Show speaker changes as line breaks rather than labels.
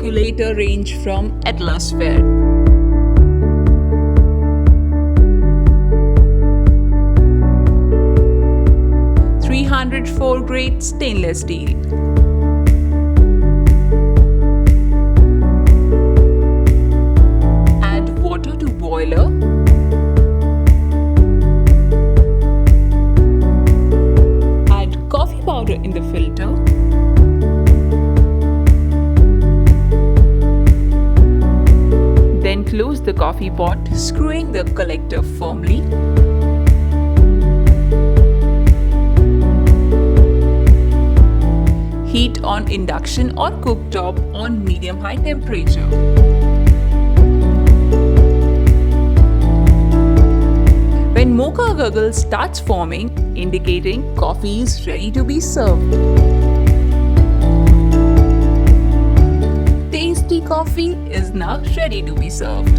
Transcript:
Percolator range from Atlasware. 304 grade stainless steel. Add water to boiler. Add coffee powder in the filter. Then close the coffee pot, screwing the collector firmly. Heat on induction or cooktop on medium-high temperature. When mocha bubbles starts forming, indicating coffee is ready to be served. Tasty coffee is now ready to be served.